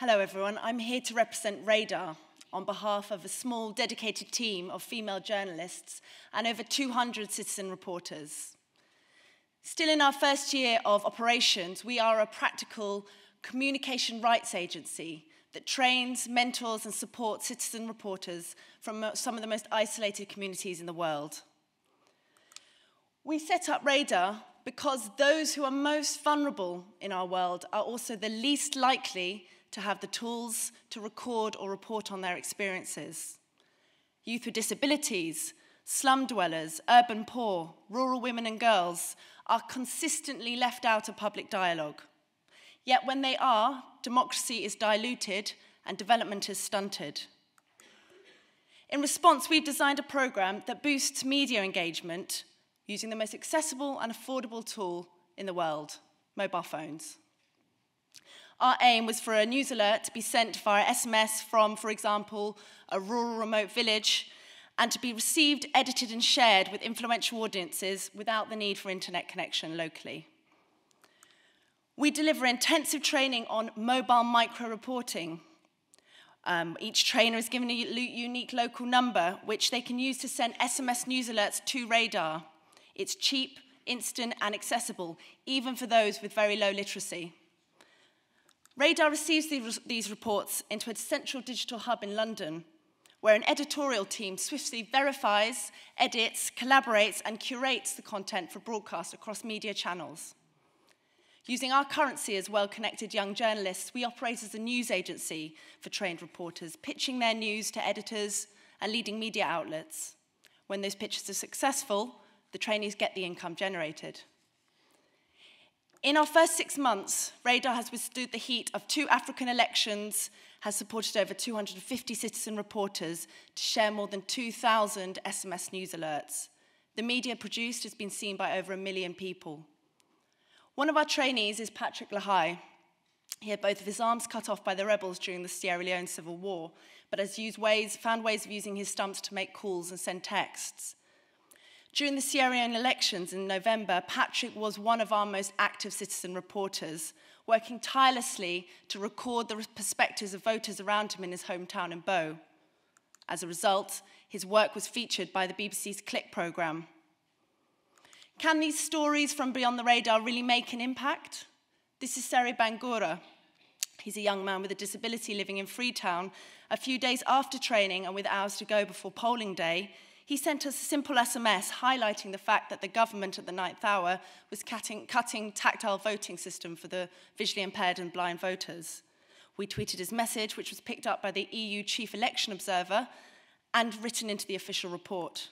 Hello everyone, I'm here to represent Radar on behalf of a small dedicated team of female journalists and over 200 citizen reporters. Still in our first year of operations, we are a practical communication rights agency that trains, mentors and supports citizen reporters from some of the most isolated communities in the world. We set up Radar because those who are most vulnerable in our world are also the least likely to have the tools to record or report on their experiences. Youth with disabilities, slum dwellers, urban poor, rural women and girls are consistently left out of public dialogue. Yet when they are, democracy is diluted and development is stunted. In response, we've designed a programme that boosts media engagement using the most accessible and affordable tool in the world, mobile phones. Our aim was for a news alert to be sent via SMS from, for example, a rural remote village, and to be received, edited and shared with influential audiences without the need for internet connection locally. We deliver intensive training on mobile micro-reporting. Each trainer is given a unique local number, which they can use to send SMS news alerts to Radar. It's cheap, instant and accessible, even for those with very low literacy. Radar receives these reports into a central digital hub in London, where an editorial team swiftly verifies, edits, collaborates, and curates the content for broadcast across media channels. Using our currency as well-connected young journalists, we operate as a news agency for trained reporters, pitching their news to editors and leading media outlets. When those pitches are successful, the trainees get the income generated. In our first 6 months, Radar has withstood the heat of 2 African elections, has supported over 250 citizen reporters to share more than 2,000 SMS news alerts. The media produced has been seen by over 1 million people. One of our trainees is Patrick Lahai. He had both of his arms cut off by the rebels during the Sierra Leone Civil War, but has found ways of using his stumps to make calls and send texts. During the Sierra Leone elections in November, Patrick was one of our most active citizen reporters, working tirelessly to record the perspectives of voters around him in his hometown in Bo. As a result, his work was featured by the BBC's Click programme. Can these stories from beyond the radar really make an impact? This is Seri Bangura. He's a young man with a disability living in Freetown. A few days after training and with hours to go before polling day, he sent us a simple SMS highlighting the fact that the government at the 9th hour was cutting tactile voting system for the visually impaired and blind voters. We tweeted his message, which was picked up by the EU Chief Election Observer and written into the official report.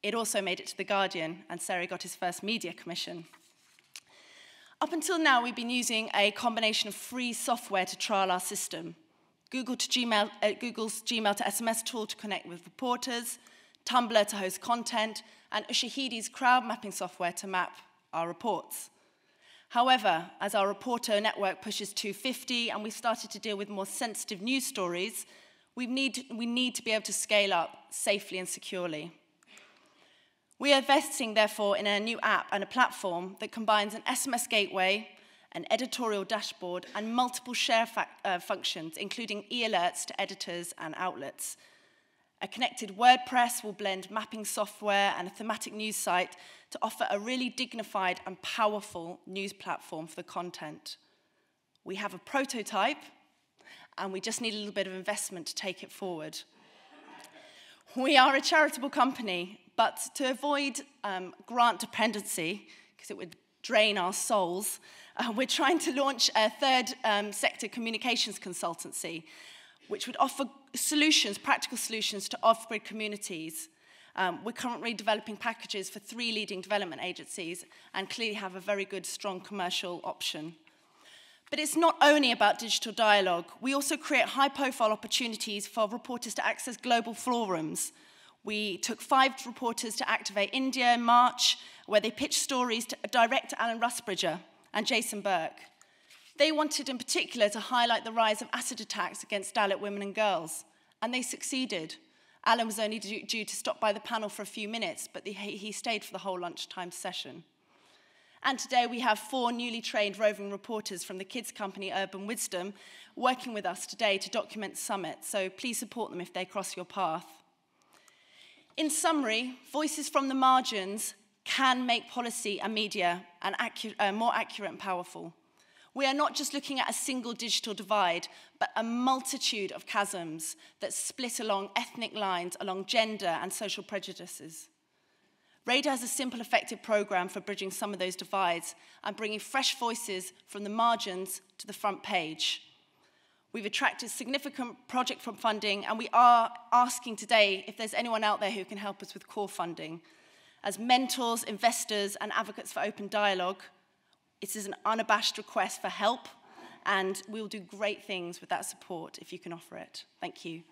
It also made it to The Guardian, and Seri got his first media commission. Up until now, we've been using a combination of free software to trial our system. Google's Gmail to SMS tool to connect with reporters, Tumblr to host content, and Ushahidi's crowd mapping software to map our reports. However, as our reporter network pushes 250 and we've started to deal with more sensitive news stories, we need to be able to scale up safely and securely. We are investing, therefore, in a new app and a platform that combines an SMS gateway, an editorial dashboard, and multiple share functions, including e-alerts to editors and outlets. A connected WordPress will blend mapping software and a thematic news site to offer a really dignified and powerful news platform for the content. We have a prototype, and we just need a little bit of investment to take it forward. We are a charitable company, but to avoid grant dependency, because it would drain our souls, we're trying to launch a third sector communications consultancy, which would offer solutions, practical solutions to off-grid communities. We're currently developing packages for 3 leading development agencies and clearly have a very good, strong commercial option. But it's not only about digital dialogue. We also create high-profile opportunities for reporters to access global forums. We took 5 reporters to Activate India in March, where they pitched stories direct to Alan Rusbridger and Jason Burke. They wanted in particular to highlight the rise of acid attacks against Dalit women and girls, and they succeeded. Alan was only due to stop by the panel for a few minutes, but he stayed for the whole lunchtime session. And today we have 4 newly trained roving reporters from the kids company Urban Wisdom working with us today to document the summit, so please support them if they cross your path. In summary, voices from the margins can make policy and media more accurate and powerful. We are not just looking at a single digital divide, but a multitude of chasms that split along ethnic lines, along gender and social prejudices. Radar has a simple, effective programme for bridging some of those divides and bringing fresh voices from the margins to the front page. We've attracted significant project funding, and we are asking today if there's anyone out there who can help us with core funding. As mentors, investors, and advocates for open dialogue, it is an unabashed request for help, and we will do great things with that support if you can offer it. Thank you.